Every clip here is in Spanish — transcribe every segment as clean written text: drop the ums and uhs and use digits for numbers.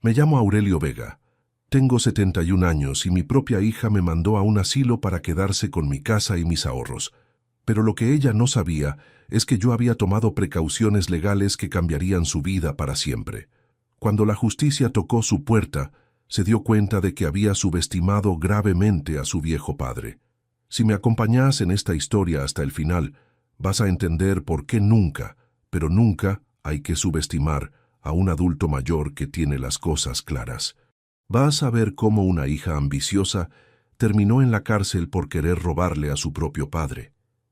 Me llamo Aurelio Vega. Tengo 71 años y mi propia hija me mandó a un asilo para quedarse con mi casa y mis ahorros. Pero lo que ella no sabía es que yo había tomado precauciones legales que cambiarían su vida para siempre. Cuando la justicia tocó su puerta, se dio cuenta de que había subestimado gravemente a su viejo padre. Si me acompañas en esta historia hasta el final, vas a entender por qué nunca, pero nunca hay que subestimar a un adulto mayor que tiene las cosas claras. Vas a ver cómo una hija ambiciosa terminó en la cárcel por querer robarle a su propio padre.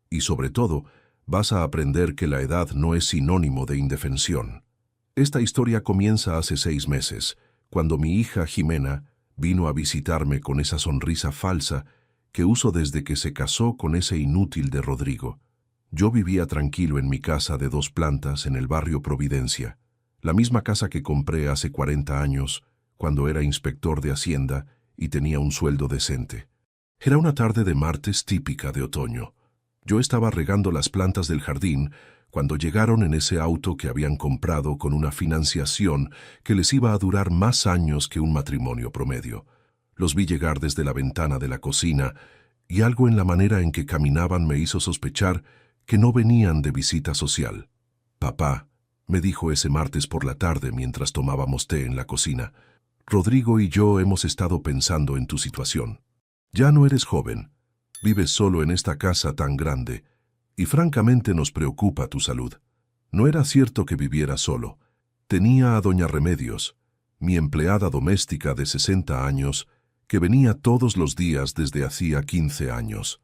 Y sobre todo, vas a aprender que la edad no es sinónimo de indefensión. Esta historia comienza hace 6 meses, cuando mi hija Jimena vino a visitarme con esa sonrisa falsa que uso desde que se casó con ese inútil de Rodrigo. Yo vivía tranquilo en mi casa de 2 plantas en el barrio Providencia, la misma casa que compré hace 40 años, cuando era inspector de Hacienda y tenía un sueldo decente. Era una tarde de martes típica de otoño. Yo estaba regando las plantas del jardín cuando llegaron en ese auto que habían comprado con una financiación que les iba a durar más años que un matrimonio promedio. Los vi llegar desde la ventana de la cocina y algo en la manera en que caminaban me hizo sospechar que no venían de visita social. «Papá», me dijo ese martes por la tarde mientras tomábamos té en la cocina, «Rodrigo y yo hemos estado pensando en tu situación. Ya no eres joven, vives solo en esta casa tan grande y francamente nos preocupa tu salud». No era cierto que viviera solo. Tenía a doña Remedios, mi empleada doméstica de 60 años, que venía todos los días desde hacía 15 años.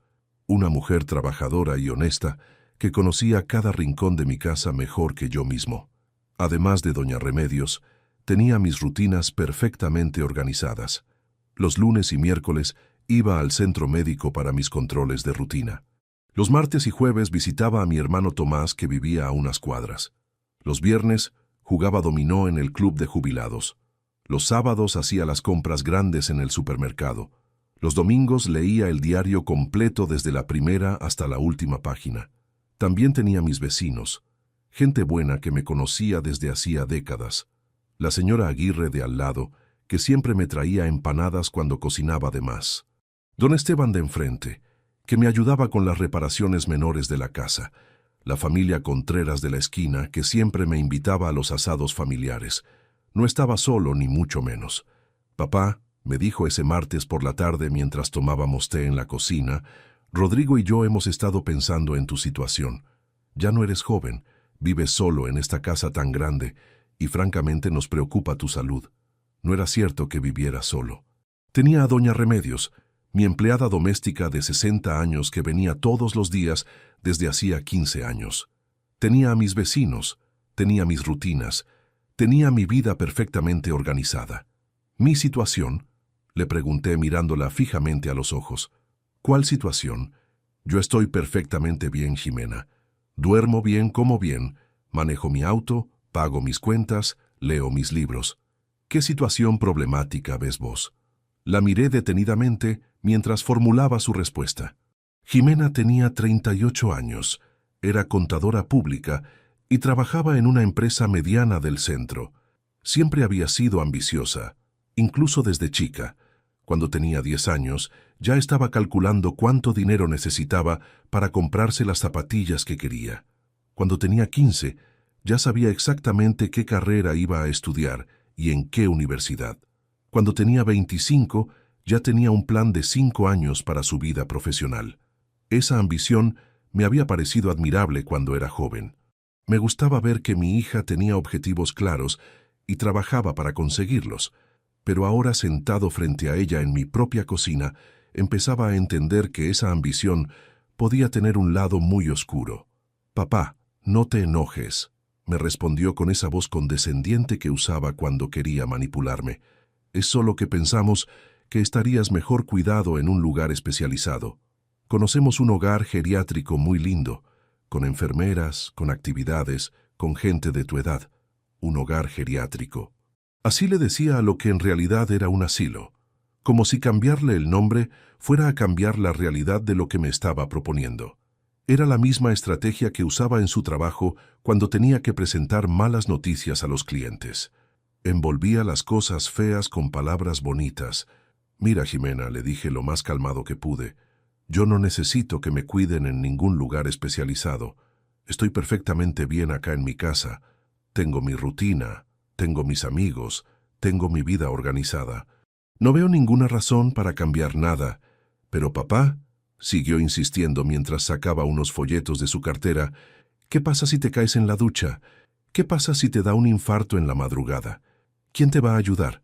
Una mujer trabajadora y honesta que conocía cada rincón de mi casa mejor que yo mismo. Además de doña Remedios, tenía mis rutinas perfectamente organizadas. Los lunes y miércoles iba al centro médico para mis controles de rutina. Los martes y jueves visitaba a mi hermano Tomás, que vivía a unas cuadras. Los viernes jugaba dominó en el club de jubilados. Los sábados hacía las compras grandes en el supermercado. Los domingos leía el diario completo desde la primera hasta la última página. También tenía mis vecinos, gente buena que me conocía desde hacía décadas. La señora Aguirre de al lado, que siempre me traía empanadas cuando cocinaba de más. Don Esteban de enfrente, que me ayudaba con las reparaciones menores de la casa. La familia Contreras de la esquina, que siempre me invitaba a los asados familiares. No estaba solo, ni mucho menos. «Papá», me dijo ese martes por la tarde mientras tomábamos té en la cocina, «Rodrigo y yo hemos estado pensando en tu situación. Ya no eres joven, vives solo en esta casa tan grande y francamente nos preocupa tu salud». No era cierto que viviera solo. Tenía a doña Remedios, mi empleada doméstica de 60 años que venía todos los días desde hacía 15 años. Tenía a mis vecinos, tenía mis rutinas, tenía mi vida perfectamente organizada. ¿Mi situación?, le pregunté mirándola fijamente a los ojos. «¿Cuál situación? Yo estoy perfectamente bien, Jimena. Duermo bien, como bien, manejo mi auto, pago mis cuentas, leo mis libros. ¿Qué situación problemática ves vos?». La miré detenidamente mientras formulaba su respuesta. Jimena tenía 38 años, era contadora pública y trabajaba en una empresa mediana del centro. Siempre había sido ambiciosa, incluso desde chica. Cuando tenía 10 años, ya estaba calculando cuánto dinero necesitaba para comprarse las zapatillas que quería. Cuando tenía 15, ya sabía exactamente qué carrera iba a estudiar y en qué universidad. Cuando tenía 25, ya tenía un plan de 5 años para su vida profesional. Esa ambición me había parecido admirable cuando era joven. Me gustaba ver que mi hija tenía objetivos claros y trabajaba para conseguirlos, pero ahora sentado frente a ella en mi propia cocina, empezaba a entender que esa ambición podía tener un lado muy oscuro. «Papá, no te enojes», me respondió con esa voz condescendiente que usaba cuando quería manipularme. «Es solo que pensamos que estarías mejor cuidado en un lugar especializado. Conocemos un hogar geriátrico muy lindo, con enfermeras, con actividades, con gente de tu edad. Un hogar geriátrico». Así le decía a lo que en realidad era un asilo, como si cambiarle el nombre fuera a cambiar la realidad de lo que me estaba proponiendo. Era la misma estrategia que usaba en su trabajo cuando tenía que presentar malas noticias a los clientes. Envolvía las cosas feas con palabras bonitas. Mira, Jimena, le dije lo más calmado que pude. Yo no necesito que me cuiden en ningún lugar especializado. Estoy perfectamente bien acá en mi casa. Tengo mi rutina, tengo mis amigos, tengo mi vida organizada. No veo ninguna razón para cambiar nada. Pero papá, siguió insistiendo mientras sacaba unos folletos de su cartera, ¿qué pasa si te caes en la ducha? ¿Qué pasa si te da un infarto en la madrugada? ¿Quién te va a ayudar?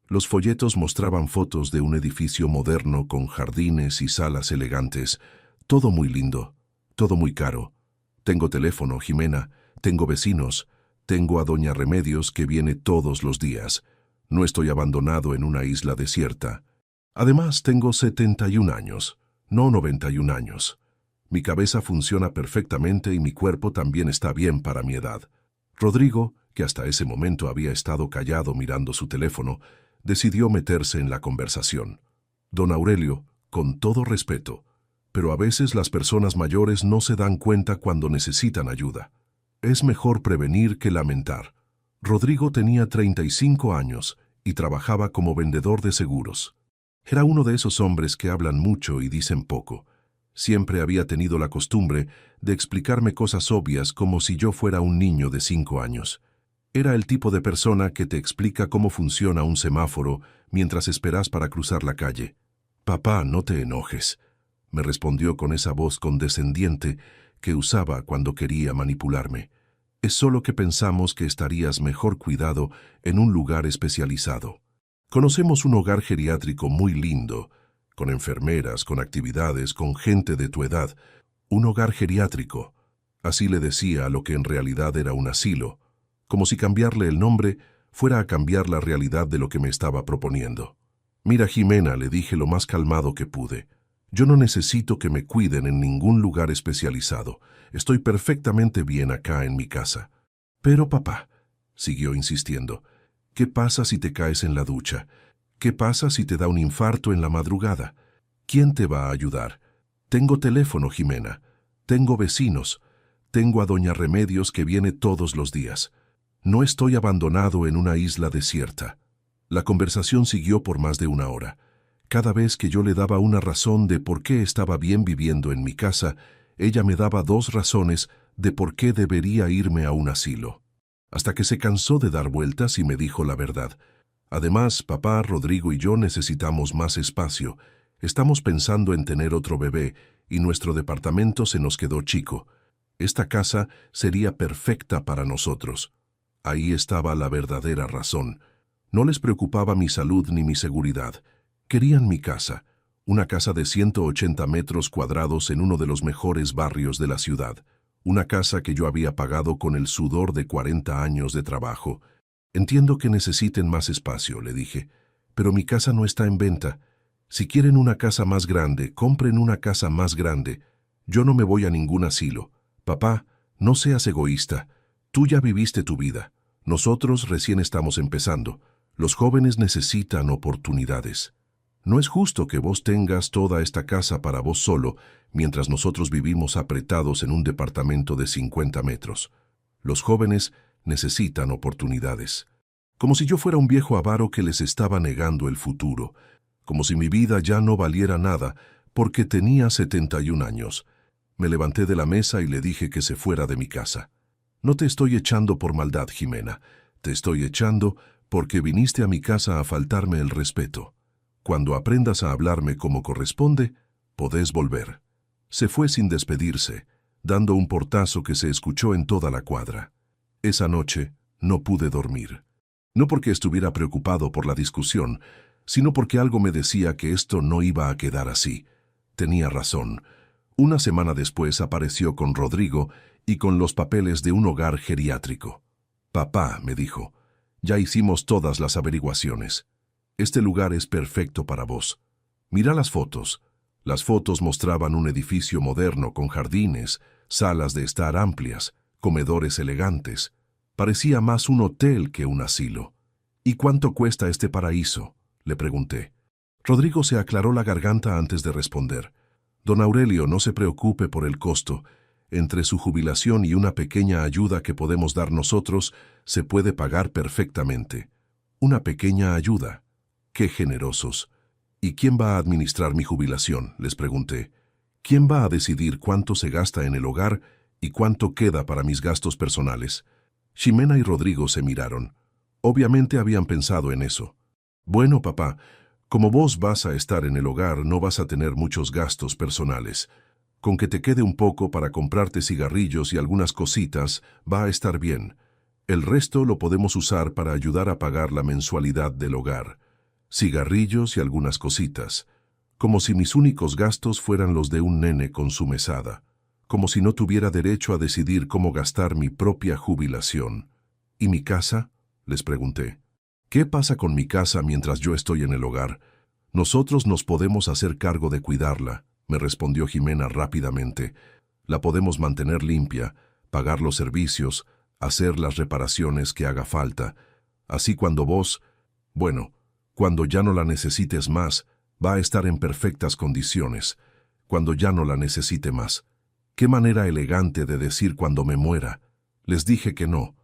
Los folletos mostraban fotos de un edificio moderno con jardines y salas elegantes. Todo muy lindo, todo muy caro. Tengo teléfono, Jimena, tengo vecinos, tengo a doña Remedios que viene todos los días. No estoy abandonado en una isla desierta. Además, tengo 71 años, no 91 años. Mi cabeza funciona perfectamente y mi cuerpo también está bien para mi edad. Rodrigo, que hasta ese momento había estado callado mirando su teléfono, decidió meterse en la conversación. Don Aurelio, con todo respeto, pero a veces las personas mayores no se dan cuenta cuando necesitan ayuda. Es mejor prevenir que lamentar. Rodrigo tenía 35 años y trabajaba como vendedor de seguros. Era uno de esos hombres que hablan mucho y dicen poco. Siempre había tenido la costumbre de explicarme cosas obvias como si yo fuera un niño de 5 años. Era el tipo de persona que te explica cómo funciona un semáforo mientras esperas para cruzar la calle. «Papá, no te enojes», me respondió con esa voz condescendiente que usaba cuando quería manipularme. «Es solo que pensamos que estarías mejor cuidado en un lugar especializado. Conocemos un hogar geriátrico muy lindo, con enfermeras, con actividades, con gente de tu edad. Un hogar geriátrico». Así le decía a lo que en realidad era un asilo, como si cambiarle el nombre fuera a cambiar la realidad de lo que me estaba proponiendo. «Mira, Jimena», le dije lo más calmado que pude, «yo no necesito que me cuiden en ningún lugar especializado. Estoy perfectamente bien acá en mi casa». «Pero, papá», siguió insistiendo, «¿qué pasa si te caes en la ducha? ¿Qué pasa si te da un infarto en la madrugada? ¿Quién te va a ayudar? Tengo teléfono, Jimena. Tengo vecinos. Tengo a doña Remedios que viene todos los días. No estoy abandonado en una isla desierta». La conversación siguió por más de una hora. Cada vez que yo le daba una razón de por qué estaba bien viviendo en mi casa, ella me daba 2 razones de por qué debería irme a un asilo. Hasta que se cansó de dar vueltas y me dijo la verdad. «Además, papá, Rodrigo y yo necesitamos más espacio. Estamos pensando en tener otro bebé y nuestro departamento se nos quedó chico. Esta casa sería perfecta para nosotros». Ahí estaba la verdadera razón. No les preocupaba mi salud ni mi seguridad. Querían mi casa, una casa de 180 metros cuadrados en uno de los mejores barrios de la ciudad. Una casa que yo había pagado con el sudor de 40 años de trabajo. «Entiendo que necesiten más espacio», le dije, «pero mi casa no está en venta. Si quieren una casa más grande, compren una casa más grande. Yo no me voy a ningún asilo. Papá, no seas egoísta. Tú ya viviste tu vida. Nosotros recién estamos empezando. Los jóvenes necesitan oportunidades. No es justo que vos tengas toda esta casa para vos solo, mientras nosotros vivimos apretados en un departamento de 50 metros. Los jóvenes necesitan oportunidades». Como si yo fuera un viejo avaro que les estaba negando el futuro. Como si mi vida ya no valiera nada, porque tenía 71 años. Me levanté de la mesa y le dije que se fuera de mi casa. «No te estoy echando por maldad, Jimena. Te estoy echando porque viniste a mi casa a faltarme el respeto. Cuando aprendas a hablarme como corresponde, podés volver». Se fue sin despedirse, dando un portazo que se escuchó en toda la cuadra. Esa noche no pude dormir. No porque estuviera preocupado por la discusión, sino porque algo me decía que esto no iba a quedar así. Tenía razón. Una semana después apareció con Rodrigo y con los papeles de un hogar geriátrico. «Papá», me dijo, «ya hicimos todas las averiguaciones. Este lugar es perfecto para vos. Mira las fotos». Las fotos mostraban un edificio moderno con jardines, salas de estar amplias, comedores elegantes. Parecía más un hotel que un asilo. «¿Y cuánto cuesta este paraíso?», le pregunté. Rodrigo se aclaró la garganta antes de responder. «Don Aurelio, no se preocupe por el costo. Entre su jubilación y una pequeña ayuda que podemos dar nosotros, se puede pagar perfectamente. Una pequeña ayuda. ¡Qué generosos! ¿Y quién va a administrar mi jubilación?, les pregunté. ¿Quién va a decidir cuánto se gasta en el hogar y cuánto queda para mis gastos personales? Ximena y Rodrigo se miraron. Obviamente habían pensado en eso. Bueno, papá, como vos vas a estar en el hogar, no vas a tener muchos gastos personales. Con que te quede un poco para comprarte cigarrillos y algunas cositas, va a estar bien. El resto lo podemos usar para ayudar a pagar la mensualidad del hogar. Cigarrillos y algunas cositas. Como si mis únicos gastos fueran los de un nene con su mesada. Como si no tuviera derecho a decidir cómo gastar mi propia jubilación. ¿Y mi casa?, les pregunté. ¿Qué pasa con mi casa mientras yo estoy en el hogar? Nosotros nos podemos hacer cargo de cuidarla, me respondió Ximena rápidamente. La podemos mantener limpia, pagar los servicios, hacer las reparaciones que haga falta. Así cuando vos, bueno, cuando ya no la necesites más, va a estar en perfectas condiciones. Cuando ya no la necesite más. Qué manera elegante de decir cuando me muera. Les dije que no.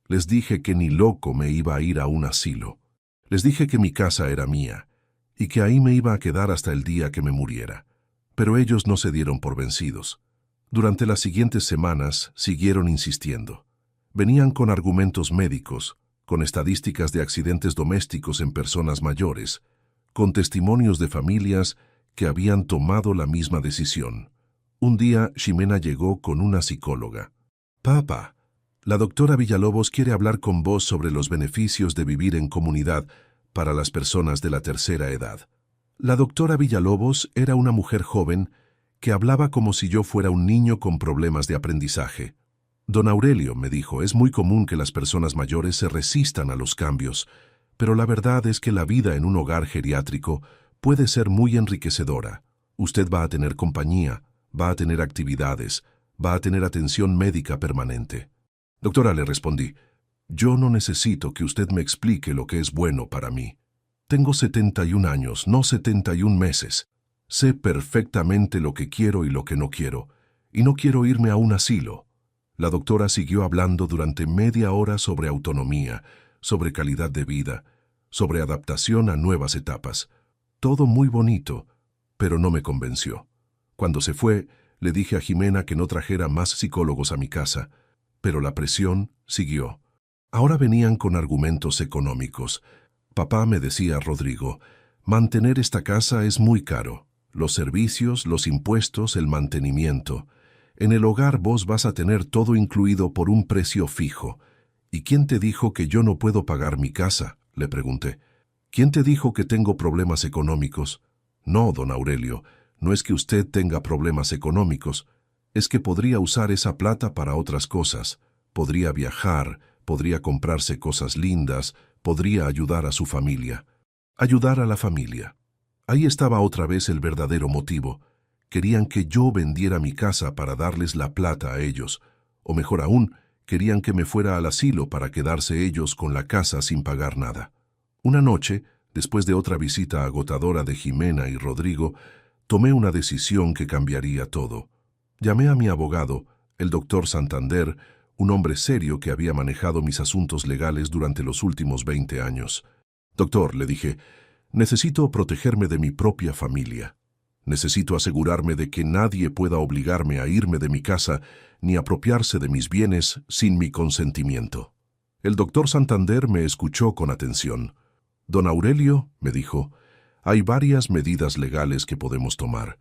Les dije que ni loco me iba a ir a un asilo. Les dije que mi casa era mía y que ahí me iba a quedar hasta el día que me muriera. Pero ellos no se dieron por vencidos. Durante las siguientes semanas siguieron insistiendo. Venían con argumentos médicos, con estadísticas de accidentes domésticos en personas mayores, con testimonios de familias que habían tomado la misma decisión. Un día, Ximena llegó con una psicóloga. «Papá, la doctora Villalobos quiere hablar con vos sobre los beneficios de vivir en comunidad para las personas de la tercera edad». La doctora Villalobos era una mujer joven que hablaba como si yo fuera un niño con problemas de aprendizaje. «Don Aurelio», me dijo, «es muy común que las personas mayores se resistan a los cambios, pero la verdad es que la vida en un hogar geriátrico puede ser muy enriquecedora. Usted va a tener compañía, va a tener actividades, va a tener atención médica permanente». «Doctora», le respondí, «yo no necesito que usted me explique lo que es bueno para mí. Tengo 71 años, no 71 meses. Sé perfectamente lo que quiero y lo que no quiero, y no quiero irme a un asilo». La doctora siguió hablando durante media hora sobre autonomía, sobre calidad de vida, sobre adaptación a nuevas etapas. Todo muy bonito, pero no me convenció. Cuando se fue, le dije a Ximena que no trajera más psicólogos a mi casa, pero la presión siguió. Ahora venían con argumentos económicos. «Papá», me decía Rodrigo, «mantener esta casa es muy caro. Los servicios, los impuestos, el mantenimiento. En el hogar vos vas a tener todo incluido por un precio fijo. ¿Y quién te dijo que yo no puedo pagar mi casa?», le pregunté. «¿Quién te dijo que tengo problemas económicos?». «No, don Aurelio, no es que usted tenga problemas económicos. Es que podría usar esa plata para otras cosas. Podría viajar, podría comprarse cosas lindas, podría ayudar a su familia». Ayudar a la familia. Ahí estaba otra vez el verdadero motivo. Querían que yo vendiera mi casa para darles la plata a ellos. O mejor aún, querían que me fuera al asilo para quedarse ellos con la casa sin pagar nada. Una noche, después de otra visita agotadora de Ximena y Rodrigo, tomé una decisión que cambiaría todo. Llamé a mi abogado, el doctor Santander, un hombre serio que había manejado mis asuntos legales durante los últimos 20 años. «Doctor», le dije, «necesito protegerme de mi propia familia. Necesito asegurarme de que nadie pueda obligarme a irme de mi casa ni apropiarse de mis bienes sin mi consentimiento». El doctor Santander me escuchó con atención. «Don Aurelio», me dijo, «hay varias medidas legales que podemos tomar.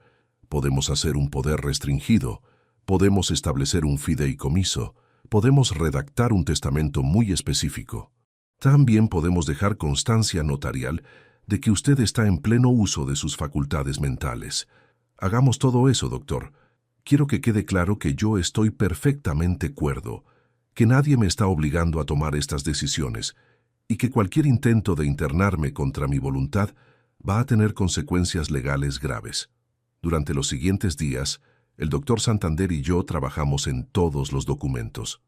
Podemos hacer un poder restringido, podemos establecer un fideicomiso, podemos redactar un testamento muy específico. También podemos dejar constancia notarial de que usted está en pleno uso de sus facultades mentales. Hagamos todo eso, doctor. Quiero que quede claro que yo estoy perfectamente cuerdo, que nadie me está obligando a tomar estas decisiones y que cualquier intento de internarme contra mi voluntad va a tener consecuencias legales graves». Durante los siguientes días, el doctor Santander y yo trabajamos en todos los documentos.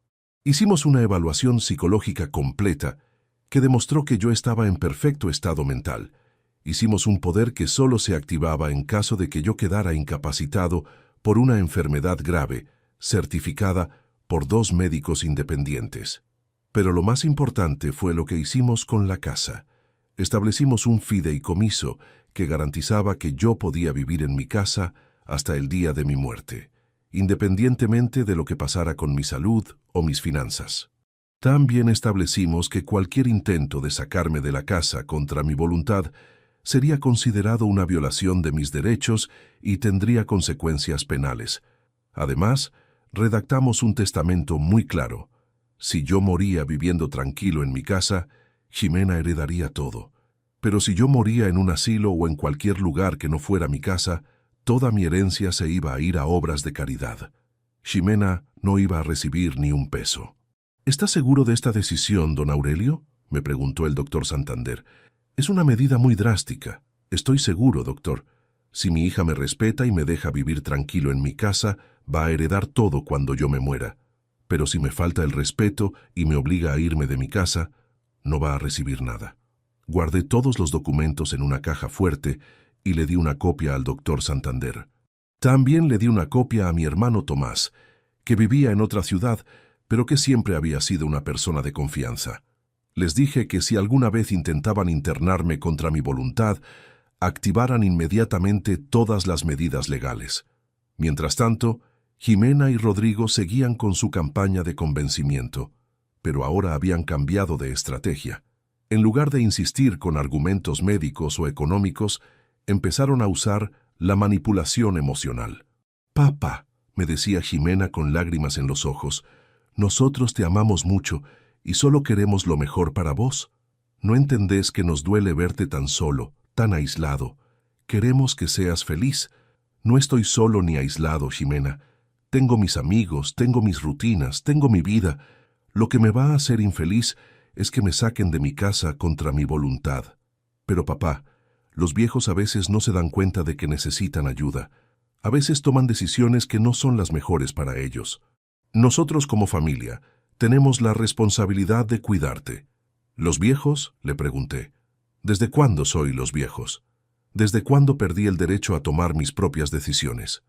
Hicimos una evaluación psicológica completa que demostró que yo estaba en perfecto estado mental. Hicimos un poder que solo se activaba en caso de que yo quedara incapacitado por una enfermedad grave, certificada por 2 médicos independientes. Pero lo más importante fue lo que hicimos con la casa. Establecimos un fideicomiso que garantizaba que yo podía vivir en mi casa hasta el día de mi muerte, independientemente de lo que pasara con mi salud o mis finanzas. También establecimos que cualquier intento de sacarme de la casa contra mi voluntad sería considerado una violación de mis derechos y tendría consecuencias penales. Además, redactamos un testamento muy claro. Si yo moría viviendo tranquilo en mi casa, Ximena heredaría todo. Pero si yo moría en un asilo o en cualquier lugar que no fuera mi casa, toda mi herencia se iba a ir a obras de caridad. Ximena no iba a recibir ni un peso. ¿Está seguro de esta decisión, don Aurelio?, me preguntó el doctor Santander. Es una medida muy drástica. Estoy seguro, doctor. Si mi hija me respeta y me deja vivir tranquilo en mi casa, va a heredar todo cuando yo me muera. Pero si me falta el respeto y me obliga a irme de mi casa, no va a recibir nada. Guardé todos los documentos en una caja fuerte y le di una copia al doctor Santander. También le di una copia a mi hermano Tomás, que vivía en otra ciudad, pero que siempre había sido una persona de confianza. Les dije que si alguna vez intentaban internarme contra mi voluntad, activaran inmediatamente todas las medidas legales. Mientras tanto, Ximena y Rodrigo seguían con su campaña de convencimiento, pero ahora habían cambiado de estrategia. En lugar de insistir con argumentos médicos o económicos, empezaron a usar la manipulación emocional. «Papá», me decía Ximena con lágrimas en los ojos, «nosotros te amamos mucho y solo queremos lo mejor para vos. ¿No entendés que nos duele verte tan solo, tan aislado? Queremos que seas feliz. No estoy solo ni aislado, Ximena. Tengo mis amigos, tengo mis rutinas, tengo mi vida. Lo que me va a hacer infeliz es que me saquen de mi casa contra mi voluntad. Pero papá, los viejos a veces no se dan cuenta de que necesitan ayuda. A veces toman decisiones que no son las mejores para ellos. Nosotros como familia tenemos la responsabilidad de cuidarte». «¿Los viejos?», le pregunté. «¿Desde cuándo soy los viejos? ¿Desde cuándo perdí el derecho a tomar mis propias decisiones?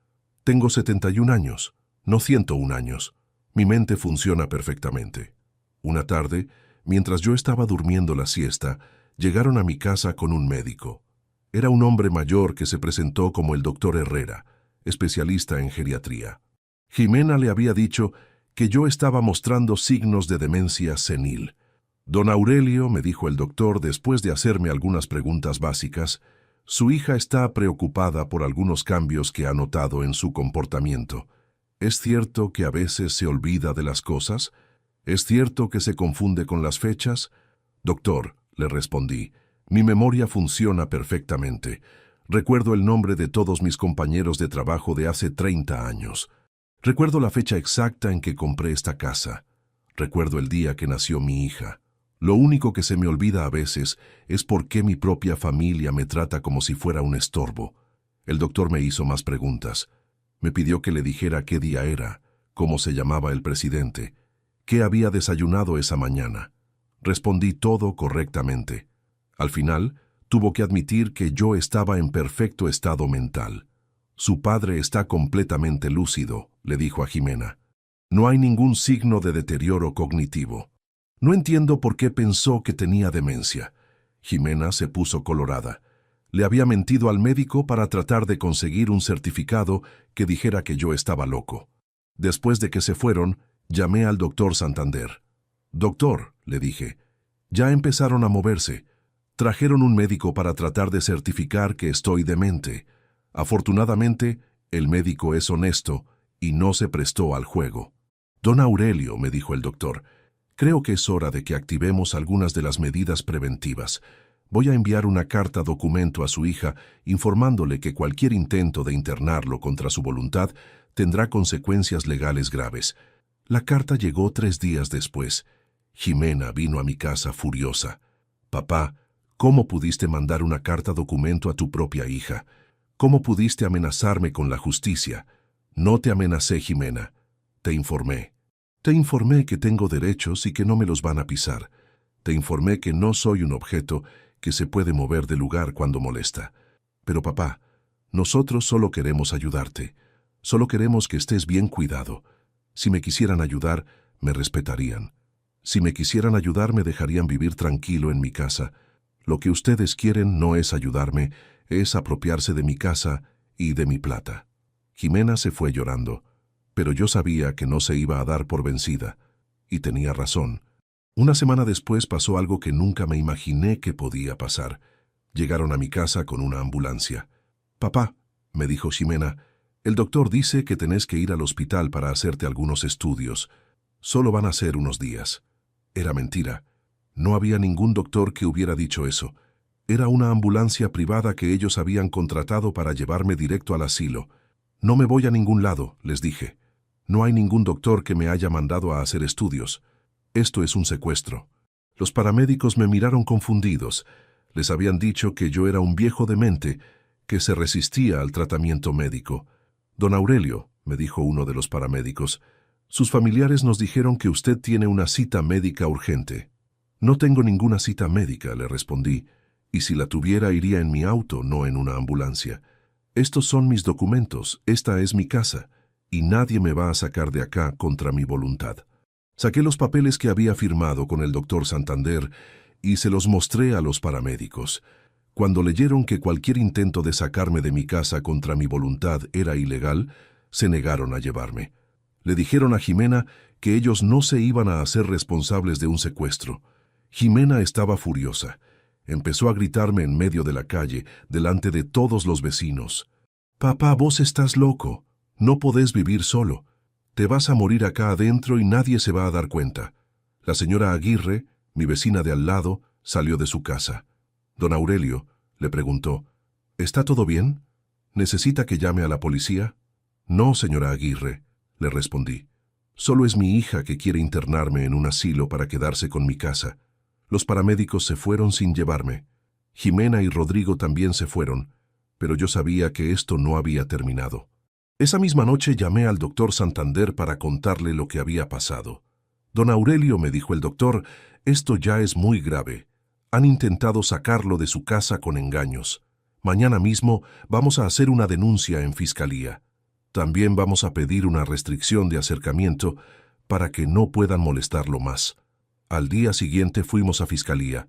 Tengo 71 años, no 101 años. Mi mente funciona perfectamente». Una tarde, mientras yo estaba durmiendo la siesta, llegaron a mi casa con un médico. Era un hombre mayor que se presentó como el doctor Herrera, especialista en geriatría. Ximena le había dicho que yo estaba mostrando signos de demencia senil. «Don Aurelio», me dijo el doctor después de hacerme algunas preguntas básicas, «su hija está preocupada por algunos cambios que ha notado en su comportamiento. ¿Es cierto que a veces se olvida de las cosas? ¿Es cierto que se confunde con las fechas?» «Doctor», le respondí, «mi memoria funciona perfectamente. Recuerdo el nombre de todos mis compañeros de trabajo de hace 30 años. Recuerdo la fecha exacta en que compré esta casa. Recuerdo el día que nació mi hija. Lo único que se me olvida a veces es por qué mi propia familia me trata como si fuera un estorbo». El doctor me hizo más preguntas. Me pidió que le dijera qué día era, cómo se llamaba el presidente, qué había desayunado esa mañana. Respondí todo correctamente. Al final, tuvo que admitir que yo estaba en perfecto estado mental. «Su padre está completamente lúcido», le dijo a Ximena. «No hay ningún signo de deterioro cognitivo. No entiendo por qué pensó que tenía demencia». Ximena se puso colorada. Le había mentido al médico para tratar de conseguir un certificado que dijera que yo estaba loco. Después de que se fueron, llamé al doctor Santander. «Doctor», le dije, «ya empezaron a moverse. Trajeron un médico para tratar de certificar que estoy demente. Afortunadamente, el médico es honesto y no se prestó al juego». «Don Aurelio», me dijo el doctor, «creo que es hora de que activemos algunas de las medidas preventivas. Voy a enviar una carta documento a su hija informándole que cualquier intento de internarlo contra su voluntad tendrá consecuencias legales graves». La carta llegó 3 días después. Ximena vino a mi casa furiosa. «Papá, ¿cómo pudiste mandar una carta documento a tu propia hija? ¿Cómo pudiste amenazarme con la justicia?» «No te amenacé, Ximena. Te informé. Te informé que tengo derechos y que no me los van a pisar. Te informé que no soy un objeto que se puede mover de lugar cuando molesta. Pero papá, nosotros solo queremos ayudarte. Solo queremos que estés bien cuidado. Si me quisieran ayudar, me respetarían. Si me quisieran ayudar, me dejarían vivir tranquilo en mi casa. Lo que ustedes quieren no es ayudarme, es apropiarse de mi casa y de mi plata. Jimena se fue llorando, pero yo sabía que no se iba a dar por vencida, y tenía razón. Una semana después pasó algo que nunca me imaginé que podía pasar. Llegaron a mi casa con una ambulancia. «Papá», me dijo Jimena, «el doctor dice que tenés que ir al hospital para hacerte algunos estudios. Solo van a ser unos días». Era mentira. No había ningún doctor que hubiera dicho eso. Era una ambulancia privada que ellos habían contratado para llevarme directo al asilo. «No me voy a ningún lado», les dije. «No hay ningún doctor que me haya mandado a hacer estudios. Esto es un secuestro». Los paramédicos me miraron confundidos. Les habían dicho que yo era un viejo demente, que se resistía al tratamiento médico. «Don Aurelio», me dijo uno de los paramédicos, «sus familiares nos dijeron que usted tiene una cita médica urgente». «No tengo ninguna cita médica», le respondí, «y si la tuviera iría en mi auto, no en una ambulancia. Estos son mis documentos, esta es mi casa, y nadie me va a sacar de acá contra mi voluntad». Saqué los papeles que había firmado con el doctor Santander y se los mostré a los paramédicos. Cuando leyeron que cualquier intento de sacarme de mi casa contra mi voluntad era ilegal, se negaron a llevarme. Le dijeron a Jimena que ellos no se iban a hacer responsables de un secuestro. Jimena estaba furiosa. Empezó a gritarme en medio de la calle, delante de todos los vecinos. «Papá, vos estás loco. No podés vivir solo. Te vas a morir acá adentro y nadie se va a dar cuenta». La señora Aguirre, mi vecina de al lado, salió de su casa. «Don Aurelio», le preguntó, «¿está todo bien? ¿Necesita que llame a la policía?» «No, señora Aguirre», le respondí. «Solo es mi hija que quiere internarme en un asilo para quedarse con mi casa». Los paramédicos se fueron sin llevarme. Jimena y Rodrigo también se fueron, pero yo sabía que esto no había terminado. Esa misma noche llamé al doctor Santander para contarle lo que había pasado. «Don Aurelio», me dijo el doctor, «esto ya es muy grave. Han intentado sacarlo de su casa con engaños. Mañana mismo vamos a hacer una denuncia en fiscalía. También vamos a pedir una restricción de acercamiento para que no puedan molestarlo más». Al día siguiente fuimos a fiscalía.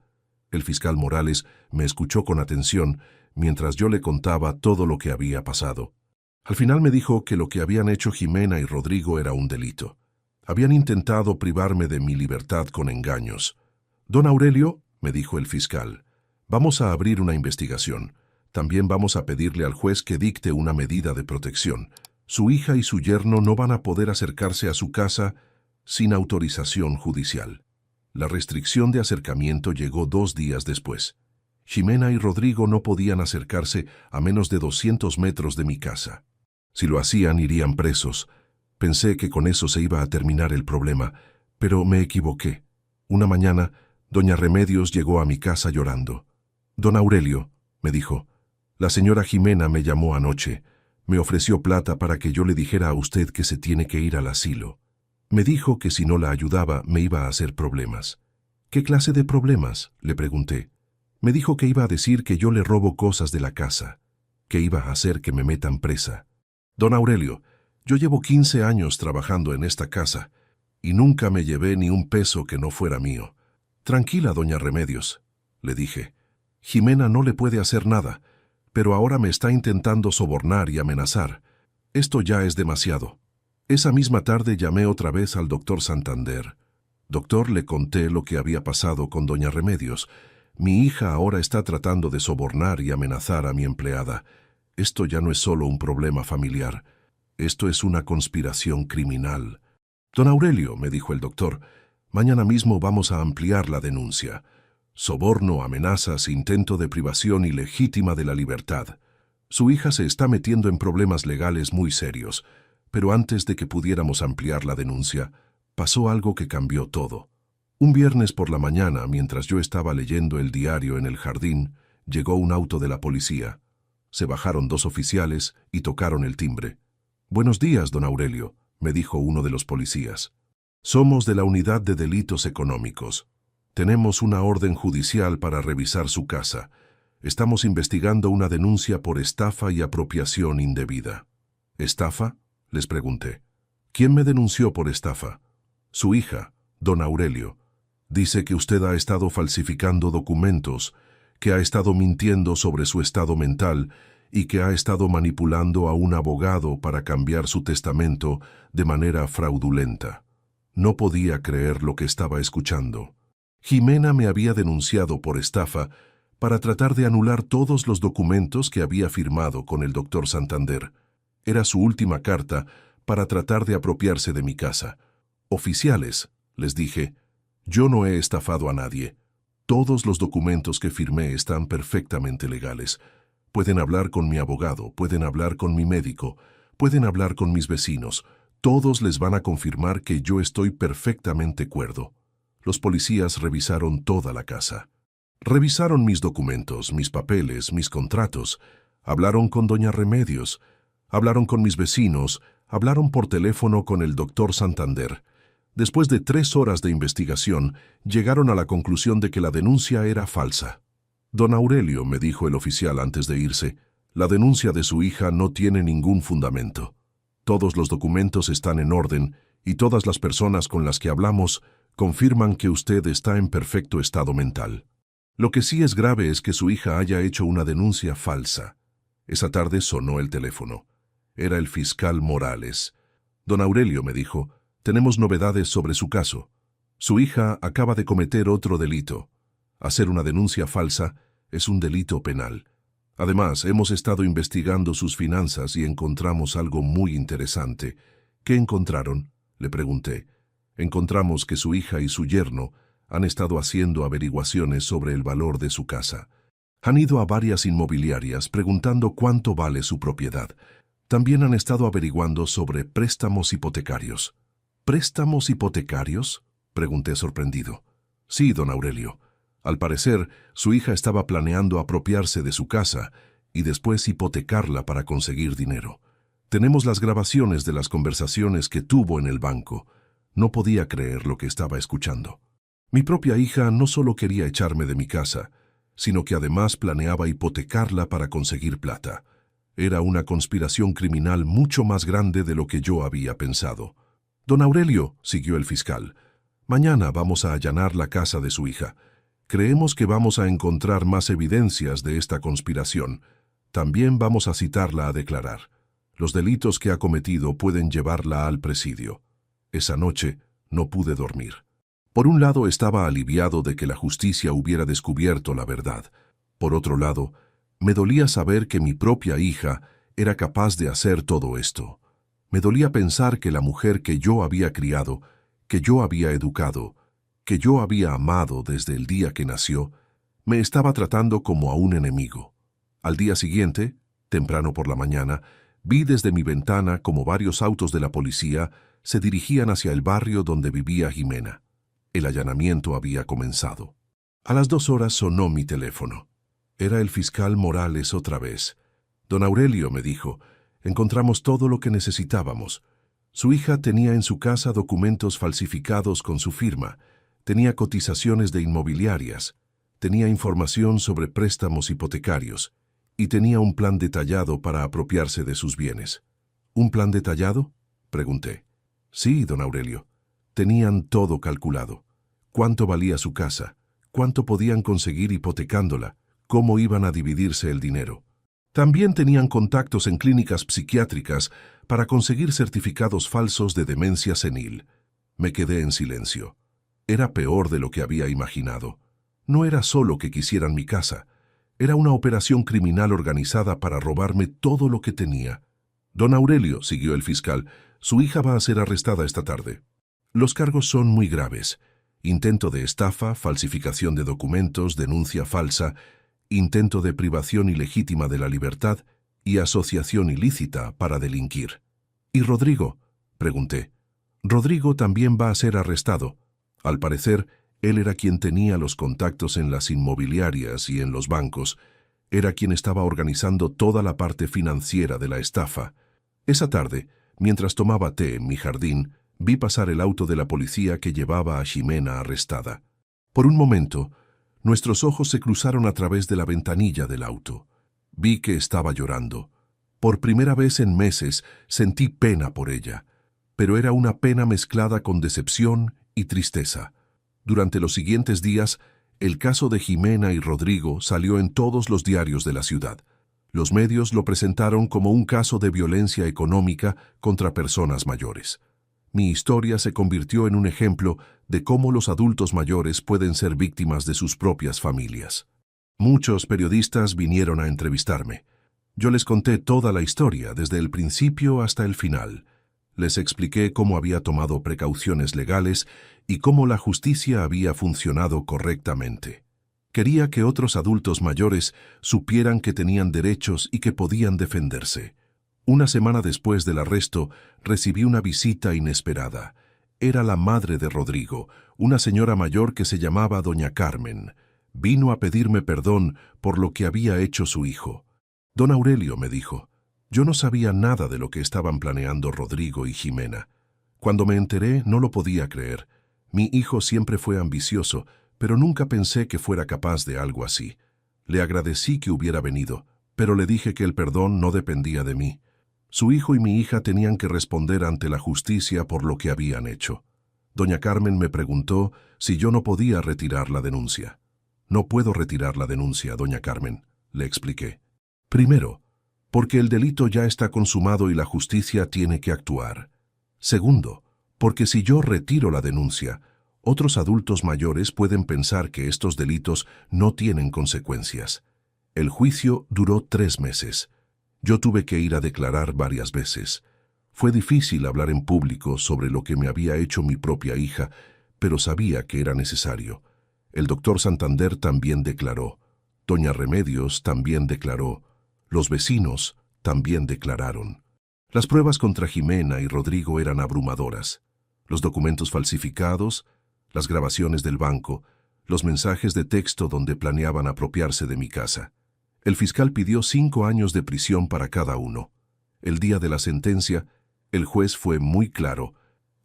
El fiscal Morales me escuchó con atención mientras yo le contaba todo lo que había pasado. Al final me dijo que lo que habían hecho Jimena y Rodrigo era un delito. Habían intentado privarme de mi libertad con engaños. «Don Aurelio», me dijo el fiscal, «vamos a abrir una investigación. También vamos a pedirle al juez que dicte una medida de protección. Su hija y su yerno no van a poder acercarse a su casa sin autorización judicial». La restricción de acercamiento llegó 2 días después. Jimena y Rodrigo no podían acercarse a menos de 200 metros de mi casa. Si lo hacían, irían presos. Pensé que con eso se iba a terminar el problema, pero me equivoqué. Una mañana, doña Remedios llegó a mi casa llorando. «Don Aurelio», me dijo, «la señora Jimena me llamó anoche. Me ofreció plata para que yo le dijera a usted que se tiene que ir al asilo. Me dijo que si no la ayudaba me iba a hacer problemas». «¿Qué clase de problemas?», le pregunté. «Me dijo que iba a decir que yo le robo cosas de la casa, que iba a hacer que me metan presa». «Don Aurelio, yo llevo 15 años trabajando en esta casa y nunca me llevé ni un peso que no fuera mío». «Tranquila, doña Remedios», le dije. «Jimena no le puede hacer nada, pero ahora me está intentando sobornar y amenazar. Esto ya es demasiado». Esa misma tarde llamé otra vez al doctor Santander. «Doctor», le conté lo que había pasado con doña Remedios. «Mi hija ahora está tratando de sobornar y amenazar a mi empleada. Esto ya no es solo un problema familiar. Esto es una conspiración criminal». «Don Aurelio», me dijo el doctor, «mañana mismo vamos a ampliar la denuncia. Soborno, amenazas, intento de privación ilegítima de la libertad. Su hija se está metiendo en problemas legales muy serios». Pero antes de que pudiéramos ampliar la denuncia, pasó algo que cambió todo. Un viernes por la mañana, mientras yo estaba leyendo el diario en el jardín, llegó un auto de la policía. Se bajaron 2 oficiales y tocaron el timbre. «Buenos días, don Aurelio», me dijo uno de los policías. «Somos de la Unidad de Delitos Económicos. Tenemos una orden judicial para revisar su casa. Estamos investigando una denuncia por estafa y apropiación indebida». «¿Estafa?», les pregunté. «¿Quién me denunció por estafa?» «Su hija, don Aurelio. Dice que usted ha estado falsificando documentos, que ha estado mintiendo sobre su estado mental y que ha estado manipulando a un abogado para cambiar su testamento de manera fraudulenta. No podía creer lo que estaba escuchando. Jimena me había denunciado por estafa para tratar de anular todos los documentos que había firmado con el doctor Santander. Era su última carta para tratar de apropiarse de mi casa. Oficiales, les dije, yo no he estafado a nadie. Todos los documentos que firmé están perfectamente legales. Pueden hablar con mi abogado, pueden hablar con mi médico, pueden hablar con mis vecinos. Todos les van a confirmar que yo estoy perfectamente cuerdo. Los policías revisaron toda la casa. Revisaron mis documentos, mis papeles, mis contratos. Hablaron con doña Remedios. Hablaron con mis vecinos. Hablaron por teléfono con el doctor Santander. Después de 3 horas de investigación, llegaron a la conclusión de que la denuncia era falsa. Don Aurelio, me dijo el oficial antes de irse, la denuncia de su hija no tiene ningún fundamento. Todos los documentos están en orden y todas las personas con las que hablamos confirman que usted está en perfecto estado mental. Lo que sí es grave es que su hija haya hecho una denuncia falsa. Esa tarde sonó el teléfono. Era el fiscal Morales. Don Aurelio, me dijo, tenemos novedades sobre su caso. Su hija acaba de cometer otro delito. Hacer una denuncia falsa es un delito penal. Además, hemos estado investigando sus finanzas y encontramos algo muy interesante. ¿Qué encontraron?, le pregunté. Encontramos que su hija y su yerno han estado haciendo averiguaciones sobre el valor de su casa. Han ido a varias inmobiliarias preguntando cuánto vale su propiedad. También han estado averiguando sobre préstamos hipotecarios. ¿Préstamos hipotecarios?, pregunté sorprendido. Sí, don Aurelio. Al parecer, su hija estaba planeando apropiarse de su casa y después hipotecarla para conseguir dinero. Tenemos las grabaciones de las conversaciones que tuvo en el banco. No podía creer lo que estaba escuchando. Mi propia hija no solo quería echarme de mi casa, sino que además planeaba hipotecarla para conseguir plata. Era una conspiración criminal mucho más grande de lo que yo había pensado. Don Aurelio, siguió el fiscal, mañana vamos a allanar la casa de su hija. Creemos que vamos a encontrar más evidencias de esta conspiración. También vamos a citarla a declarar. Los delitos que ha cometido pueden llevarla al presidio. Esa noche no pude dormir. Por un lado estaba aliviado de que la justicia hubiera descubierto la verdad. Por otro lado, me dolía saber que mi propia hija era capaz de hacer todo esto. Me dolía pensar que la mujer que yo había criado, que yo había educado, que yo había amado desde el día que nació, me estaba tratando como a un enemigo. Al día siguiente, temprano por la mañana, vi desde mi ventana como varios autos de la policía se dirigían hacia el barrio donde vivía Jimena. El allanamiento había comenzado. A las 2 horas sonó mi teléfono. Era el fiscal Morales otra vez. Don Aurelio, me dijo, encontramos todo lo que necesitábamos. Su hija tenía en su casa documentos falsificados con su firma, tenía cotizaciones de inmobiliarias, tenía información sobre préstamos hipotecarios y tenía un plan detallado para apropiarse de sus bienes. ¿Un plan detallado?, pregunté. Sí, don Aurelio. Tenían todo calculado. ¿Cuánto valía su casa? ¿Cuánto podían conseguir hipotecándola? ¿Cómo iban a dividirse el dinero? También tenían contactos en clínicas psiquiátricas para conseguir certificados falsos de demencia senil. Me quedé en silencio. Era peor de lo que había imaginado. No era solo que quisieran mi casa. Era una operación criminal organizada para robarme todo lo que tenía. Don Aurelio, siguió el fiscal, su hija va a ser arrestada esta tarde. Los cargos son muy graves. Intento de estafa, falsificación de documentos, denuncia falsa, intento de privación ilegítima de la libertad y asociación ilícita para delinquir. ¿Y Rodrigo?, pregunté. Rodrigo también va a ser arrestado. Al parecer, él era quien tenía los contactos en las inmobiliarias y en los bancos. Era quien estaba organizando toda la parte financiera de la estafa. Esa tarde, mientras tomaba té en mi jardín, vi pasar el auto de la policía que llevaba a Ximena arrestada. Por un momento, nuestros ojos se cruzaron a través de la ventanilla del auto. Vi que estaba llorando. Por primera vez en meses sentí pena por ella, pero era una pena mezclada con decepción y tristeza. Durante los siguientes días, el caso de Jimena y Rodrigo salió en todos los diarios de la ciudad. Los medios lo presentaron como un caso de violencia económica contra personas mayores. Mi historia se convirtió en un ejemplo de cómo los adultos mayores pueden ser víctimas de sus propias familias. Muchos periodistas vinieron a entrevistarme. Yo les conté toda la historia, desde el principio hasta el final. Les expliqué cómo había tomado precauciones legales y cómo la justicia había funcionado correctamente. Quería que otros adultos mayores supieran que tenían derechos y que podían defenderse. Una semana después del arresto, recibí una visita inesperada. Era la madre de Rodrigo, una señora mayor que se llamaba Doña Carmen. Vino a pedirme perdón por lo que había hecho su hijo. Don Aurelio, me dijo, yo no sabía nada de lo que estaban planeando Rodrigo y Jimena. Cuando me enteré, no lo podía creer. Mi hijo siempre fue ambicioso, pero nunca pensé que fuera capaz de algo así. Le agradecí que hubiera venido, pero le dije que el perdón no dependía de mí. Su hijo y mi hija tenían que responder ante la justicia por lo que habían hecho. Doña Carmen me preguntó si yo no podía retirar la denuncia. No puedo retirar la denuncia, doña Carmen, le expliqué. Primero, porque el delito ya está consumado y la justicia tiene que actuar. Segundo, porque si yo retiro la denuncia, otros adultos mayores pueden pensar que estos delitos no tienen consecuencias. El juicio duró 3 meses. Yo tuve que ir a declarar varias veces. Fue difícil hablar en público sobre lo que me había hecho mi propia hija, pero sabía que era necesario. El doctor Santander también declaró. Doña Remedios también declaró. Los vecinos también declararon. Las pruebas contra Jimena y Rodrigo eran abrumadoras. Los documentos falsificados, las grabaciones del banco, los mensajes de texto donde planeaban apropiarse de mi casa. El fiscal pidió 5 años de prisión para cada uno. El día de la sentencia, el juez fue muy claro.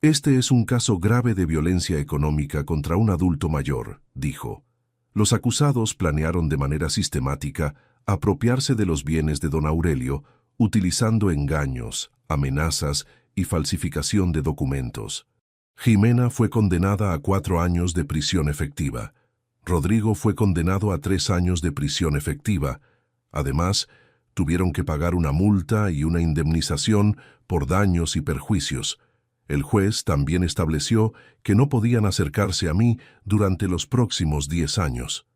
Este es un caso grave de violencia económica contra un adulto mayor, dijo. Los acusados planearon de manera sistemática apropiarse de los bienes de don Aurelio, utilizando engaños, amenazas y falsificación de documentos. Jimena fue condenada a 4 años de prisión efectiva. Rodrigo fue condenado a 3 años de prisión efectiva. Además, tuvieron que pagar una multa y una indemnización por daños y perjuicios. El juez también estableció que no podían acercarse a mí durante los próximos 10 años.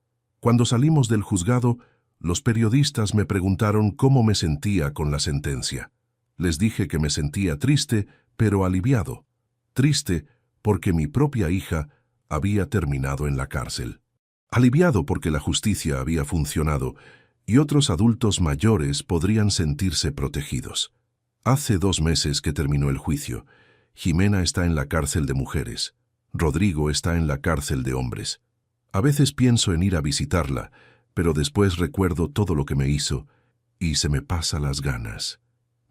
Cuando salimos del juzgado, los periodistas me preguntaron cómo me sentía con la sentencia. Les dije que me sentía triste, pero aliviado. Triste porque mi propia hija había terminado en la cárcel. Aliviado porque la justicia había funcionado y otros adultos mayores podrían sentirse protegidos. Hace 2 meses que terminó el juicio. Jimena está en la cárcel de mujeres. Rodrigo está en la cárcel de hombres. A veces pienso en ir a visitarla, pero después recuerdo todo lo que me hizo y se me pasan las ganas.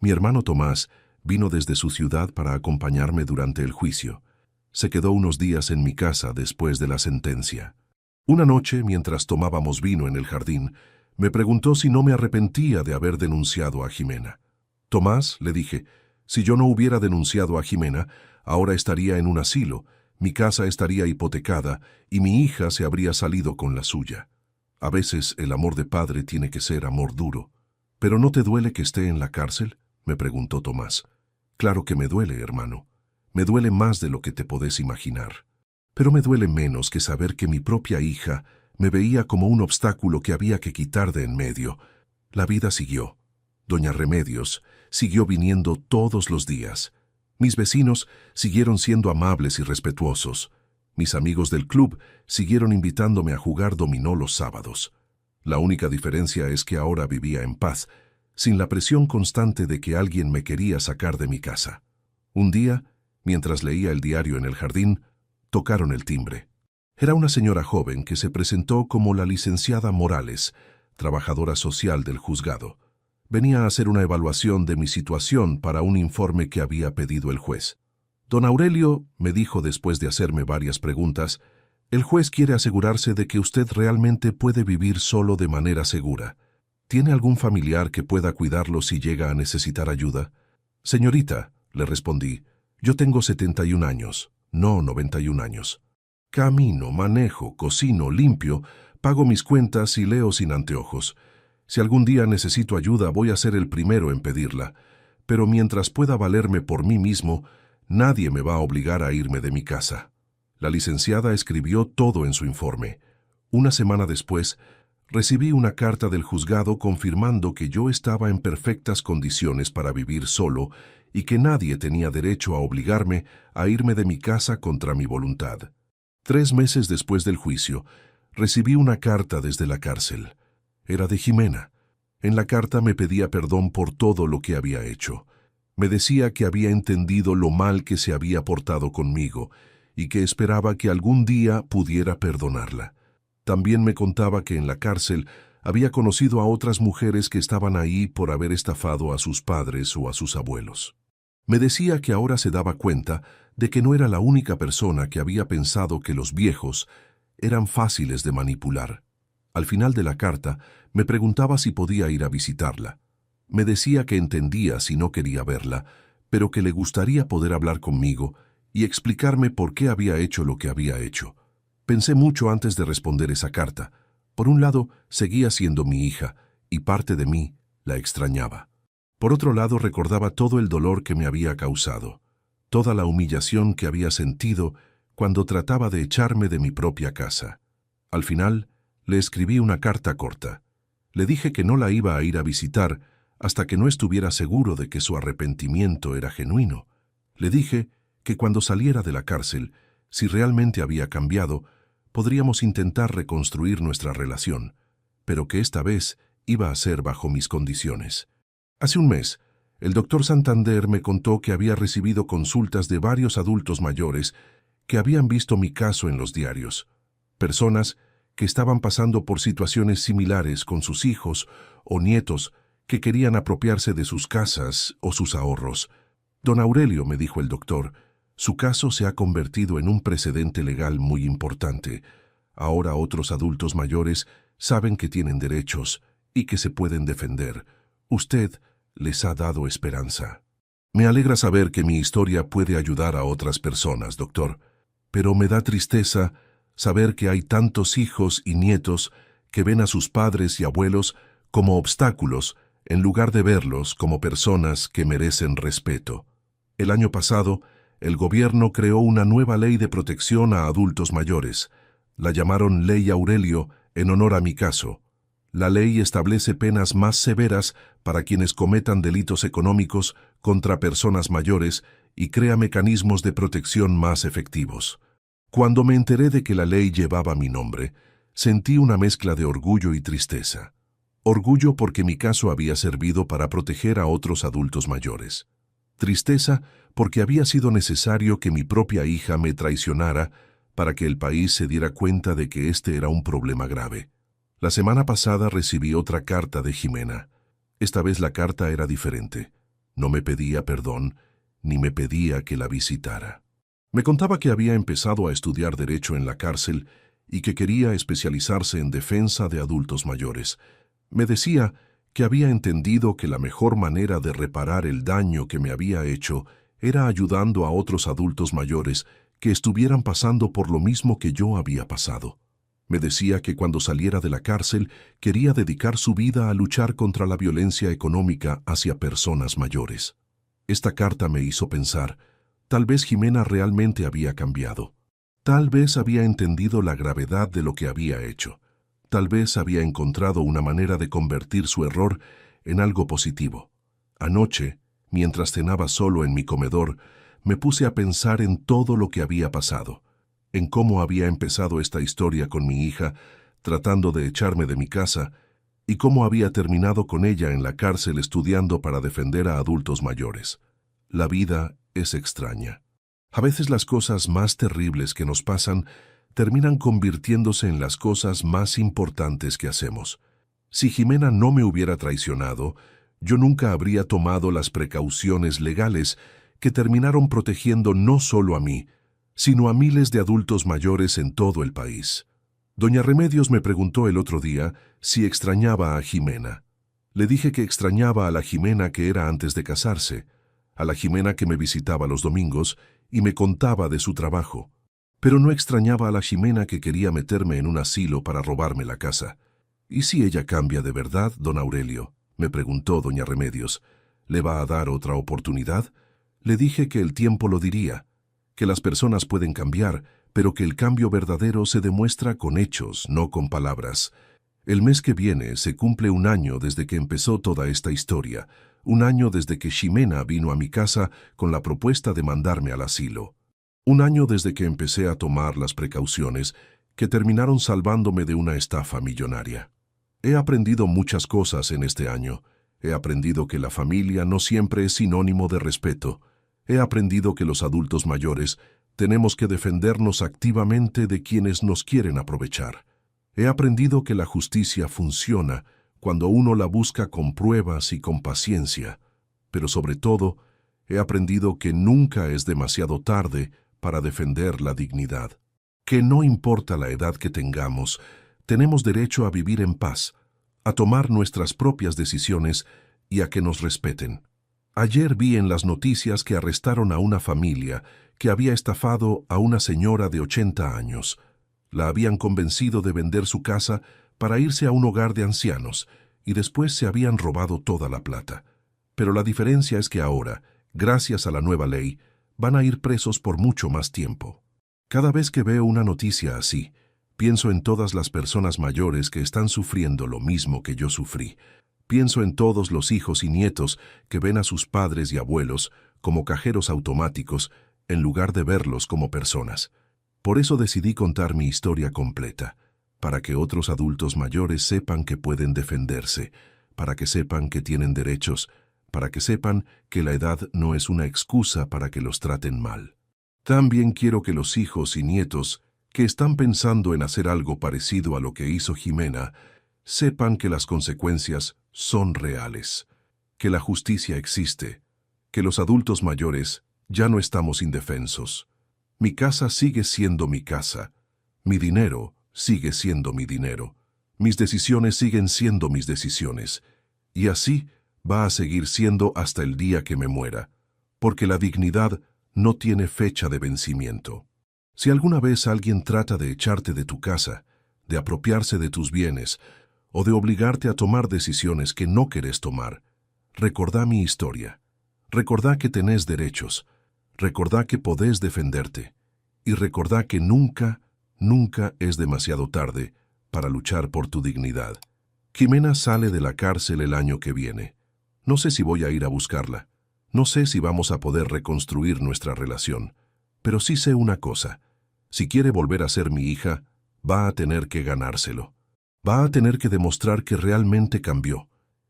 Mi hermano Tomás vino desde su ciudad para acompañarme durante el juicio. Se quedó unos días en mi casa después de la sentencia. Una noche, mientras tomábamos vino en el jardín, me preguntó si no me arrepentía de haber denunciado a Jimena. Tomás, le dije, si yo no hubiera denunciado a Jimena, ahora estaría en un asilo, mi casa estaría hipotecada y mi hija se habría salido con la suya. A veces el amor de padre tiene que ser amor duro. ¿Pero no te duele que esté en la cárcel?, me preguntó Tomás. Claro que me duele, hermano. Me duele más de lo que te podés imaginar. Pero me duele menos que saber que mi propia hija me veía como un obstáculo que había que quitar de en medio. La vida siguió. Doña Remedios siguió viniendo todos los días. Mis vecinos siguieron siendo amables y respetuosos. Mis amigos del club siguieron invitándome a jugar dominó los sábados. La única diferencia es que ahora vivía en paz, sin la presión constante de que alguien me quería sacar de mi casa. Un día, mientras leía el diario en el jardín, tocaron el timbre. Era una señora joven que se presentó como la licenciada Morales, trabajadora social del juzgado. Venía a hacer una evaluación de mi situación para un informe que había pedido el juez. Don Aurelio, me dijo después de hacerme varias preguntas, el juez quiere asegurarse de que usted realmente puede vivir solo de manera segura. ¿Tiene algún familiar que pueda cuidarlo si llega a necesitar ayuda? Señorita, le respondí, yo tengo 71 años, no 91 años. Camino, manejo, cocino, limpio, pago mis cuentas y leo sin anteojos. Si algún día necesito ayuda, voy a ser el primero en pedirla. Pero mientras pueda valerme por mí mismo, nadie me va a obligar a irme de mi casa. La licenciada escribió todo en su informe. Una semana después, recibí una carta del juzgado confirmando que yo estaba en perfectas condiciones para vivir solo y que nadie tenía derecho a obligarme a irme de mi casa contra mi voluntad. 3 meses después del juicio, recibí una carta desde la cárcel. Era de Jimena. En la carta me pedía perdón por todo lo que había hecho. Me decía que había entendido lo mal que se había portado conmigo y que esperaba que algún día pudiera perdonarla. También me contaba que en la cárcel había conocido a otras mujeres que estaban ahí por haber estafado a sus padres o a sus abuelos. Me decía que ahora se daba cuenta de que no era la única persona que había pensado que los viejos eran fáciles de manipular. Al final de la carta, me preguntaba si podía ir a visitarla. Me decía que entendía si no quería verla, pero que le gustaría poder hablar conmigo y explicarme por qué había hecho lo que había hecho. Pensé mucho antes de responder esa carta. Por un lado, seguía siendo mi hija, y parte de mí la extrañaba. Por otro lado, recordaba todo el dolor que me había causado, toda la humillación que había sentido cuando trataba de echarme de mi propia casa. Al final, le escribí una carta corta. Le dije que no la iba a ir a visitar hasta que no estuviera seguro de que su arrepentimiento era genuino. Le dije que cuando saliera de la cárcel, si realmente había cambiado, podríamos intentar reconstruir nuestra relación, pero que esta vez iba a ser bajo mis condiciones. Hace un mes, el doctor Santander me contó que había recibido consultas de varios adultos mayores que habían visto mi caso en los diarios. Personas que estaban pasando por situaciones similares con sus hijos o nietos que querían apropiarse de sus casas o sus ahorros. Don Aurelio, me dijo el doctor, su caso se ha convertido en un precedente legal muy importante. Ahora otros adultos mayores saben que tienen derechos y que se pueden defender. Usted les ha dado esperanza. Me alegra saber que mi historia puede ayudar a otras personas, doctor, pero me da tristeza saber que hay tantos hijos y nietos que ven a sus padres y abuelos como obstáculos en lugar de verlos como personas que merecen respeto. El año pasado, el gobierno creó una nueva ley de protección a adultos mayores. La llamaron Ley Aurelio en honor a mi caso. La ley establece penas más severas para quienes cometan delitos económicos contra personas mayores y crea mecanismos de protección más efectivos. Cuando me enteré de que la ley llevaba mi nombre, sentí una mezcla de orgullo y tristeza. Orgullo porque mi caso había servido para proteger a otros adultos mayores. Tristeza porque había sido necesario que mi propia hija me traicionara para que el país se diera cuenta de que este era un problema grave. La semana pasada recibí otra carta de Jimena. Esta vez la carta era diferente. No me pedía perdón, ni me pedía que la visitara. Me contaba que había empezado a estudiar Derecho en la cárcel y que quería especializarse en defensa de adultos mayores. Me decía que había entendido que la mejor manera de reparar el daño que me había hecho era ayudando a otros adultos mayores que estuvieran pasando por lo mismo que yo había pasado. Me decía que cuando saliera de la cárcel quería dedicar su vida a luchar contra la violencia económica hacia personas mayores. Esta carta me hizo pensar, tal vez Jimena realmente había cambiado. Tal vez había entendido la gravedad de lo que había hecho. Tal vez había encontrado una manera de convertir su error en algo positivo. Anoche, mientras cenaba solo en mi comedor, me puse a pensar en todo lo que había pasado, en cómo había empezado esta historia con mi hija, tratando de echarme de mi casa, y cómo había terminado con ella en la cárcel estudiando para defender a adultos mayores. La vida es extraña. A veces las cosas más terribles que nos pasan terminan convirtiéndose en las cosas más importantes que hacemos. Si Jimena no me hubiera traicionado, yo nunca habría tomado las precauciones legales que terminaron protegiendo no solo a mí, sino a miles de adultos mayores en todo el país. Doña Remedios me preguntó el otro día si extrañaba a Jimena. Le dije que extrañaba a la Jimena que era antes de casarse, a la Jimena que me visitaba los domingos y me contaba de su trabajo. Pero no extrañaba a la Ximena que quería meterme en un asilo para robarme la casa. ¿Y si ella cambia de verdad, don Aurelio?, me preguntó doña Remedios. ¿Le va a dar otra oportunidad? Le dije que el tiempo lo diría, que las personas pueden cambiar, pero que el cambio verdadero se demuestra con hechos, no con palabras. El mes que viene se cumple 1 año desde que empezó toda esta historia, 1 año desde que Ximena vino a mi casa con la propuesta de mandarme al asilo. 1 año desde que empecé a tomar las precauciones que terminaron salvándome de una estafa millonaria. He aprendido muchas cosas en este año. He aprendido que la familia no siempre es sinónimo de respeto. He aprendido que los adultos mayores tenemos que defendernos activamente de quienes nos quieren aprovechar. He aprendido que la justicia funciona cuando uno la busca con pruebas y con paciencia. Pero sobre todo, he aprendido que nunca es demasiado tarde para defender la dignidad. Que no importa la edad que tengamos, tenemos derecho a vivir en paz, a tomar nuestras propias decisiones y a que nos respeten. Ayer vi en las noticias que arrestaron a una familia que había estafado a una señora de 80 años. La habían convencido de vender su casa para irse a un hogar de ancianos y después se habían robado toda la plata. Pero la diferencia es que ahora, gracias a la nueva ley, van a ir presos por mucho más tiempo. Cada vez que veo una noticia así, pienso en todas las personas mayores que están sufriendo lo mismo que yo sufrí. Pienso en todos los hijos y nietos que ven a sus padres y abuelos como cajeros automáticos en lugar de verlos como personas. Por eso decidí contar mi historia completa, para que otros adultos mayores sepan que pueden defenderse, para que sepan que tienen derechos, para que sepan que la edad no es una excusa para que los traten mal. También quiero que los hijos y nietos que están pensando en hacer algo parecido a lo que hizo Ximena, sepan que las consecuencias son reales, que la justicia existe, que los adultos mayores ya no estamos indefensos. Mi casa sigue siendo mi casa, mi dinero sigue siendo mi dinero, mis decisiones siguen siendo mis decisiones, y así va a seguir siendo hasta el día que me muera, porque la dignidad no tiene fecha de vencimiento. Si alguna vez alguien trata de echarte de tu casa, de apropiarse de tus bienes, o de obligarte a tomar decisiones que no querés tomar, recordá mi historia. Recordá que tenés derechos. Recordá que podés defenderte. Y recordá que nunca, nunca es demasiado tarde para luchar por tu dignidad. Ximena sale de la cárcel el año que viene. No sé si voy a ir a buscarla. No sé si vamos a poder reconstruir nuestra relación. Pero sí sé una cosa. Si quiere volver a ser mi hija, va a tener que ganárselo. Va a tener que demostrar que realmente cambió.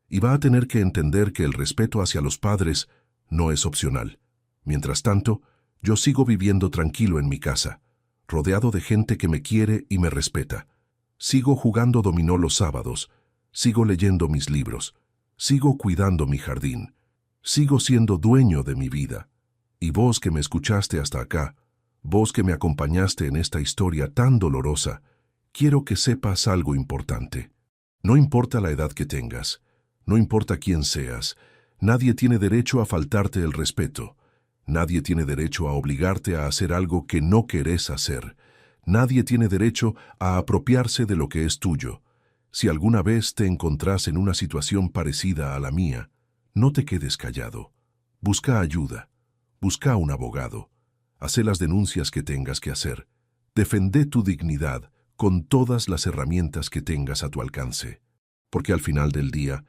Y va a tener que entender que el respeto hacia los padres no es opcional. Mientras tanto, yo sigo viviendo tranquilo en mi casa, rodeado de gente que me quiere y me respeta. Sigo jugando dominó los sábados, sigo leyendo mis libros, sigo cuidando mi jardín, sigo siendo dueño de mi vida. Y vos que me escuchaste hasta acá, vos que me acompañaste en esta historia tan dolorosa, quiero que sepas algo importante. No importa la edad que tengas, no importa quién seas, nadie tiene derecho a faltarte el respeto. Nadie tiene derecho a obligarte a hacer algo que no querés hacer. Nadie tiene derecho a apropiarse de lo que es tuyo. Si alguna vez te encontrás en una situación parecida a la mía, no te quedes callado. Busca ayuda. Busca un abogado. Haz las denuncias que tengas que hacer. Defende tu dignidad con todas las herramientas que tengas a tu alcance. Porque al final del día,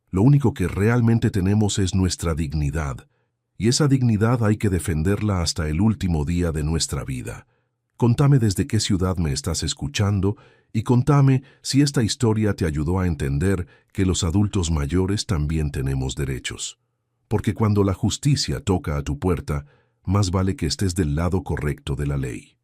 lo único que realmente tenemos es nuestra dignidad. Y esa dignidad hay que defenderla hasta el último día de nuestra vida. Contame desde qué ciudad me estás escuchando y contame si esta historia te ayudó a entender que los adultos mayores también tenemos derechos. Porque cuando la justicia toca a tu puerta, más vale que estés del lado correcto de la ley.